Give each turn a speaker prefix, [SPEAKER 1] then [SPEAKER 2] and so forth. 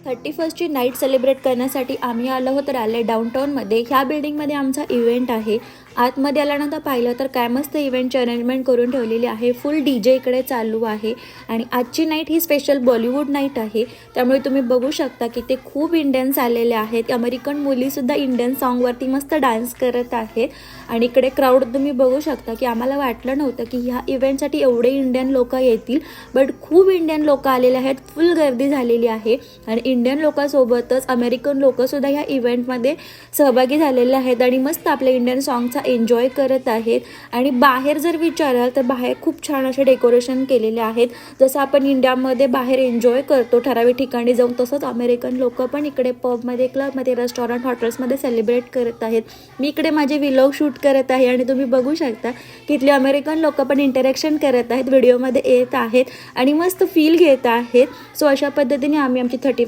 [SPEAKER 1] 31st night celebrate करण्यासाठी आम्ही आलो आहोत रॅले डाऊनटाऊनमध्ये. ह्या बिल्डिंगमध्ये आमचा इव्हेंट आहे. आतमध्ये आल्यानंतर पाहिलं तर काय मस्त इव्हेंटची अरेंजमेंट करून ठेवलेली आहे. फुल DJ इकडे चालू आहे आणि आजची नाईट ही स्पेशल बॉलिवूड नाईट आहे. त्यामुळे तुम्ही बघू शकता की ते खूप इंडियन्स आलेले आहेत. अमेरिकन मुलीसुद्धा इंडियन सॉन्गवरती मस्त डान्स करत आहेत आणि इकडे क्राऊड तुम्ही बघू शकता की आम्हाला वाटलं नव्हतं की ह्या इव्हेंटसाठी एवढे इंडियन लोक येतील, बट खूप इंडियन लोक आलेले आहेत. फुल गर्दी झालेली आहे आणि इंडियन लोकांसोबतच अमेरिकन लोकंसुद्धा ह्या इव्हेंटमध्ये सहभागी झालेले आहेत आणि मस्त आपल्या इंडियन सॉन्गचा एन्जॉय करत आहेत. आणि बाहेर जर विचाराल तर बाहेर खूप छान असे डेकोरेशन केलेले आहेत. जसं आपण इंडियामध्ये बाहेर एन्जॉय करतो ठराविक ठिकाणी जाऊन, तसंच अमेरिकन लोक पण इकडे पबमध्ये, क्लबमध्ये, रेस्टॉरंट, हॉटेल्समध्ये सेलिब्रेट करत आहेत. मी इकडे माझे व्लॉग शूट करत आहे आणि तुम्ही बघू शकता की इथले अमेरिकन लोक पण इंटरॅक्शन करत आहेत, व्हिडिओमध्ये येत आहेत आणि मस्त फील घेत आहेत. सो अशा पद्धतीने आम्ही आमची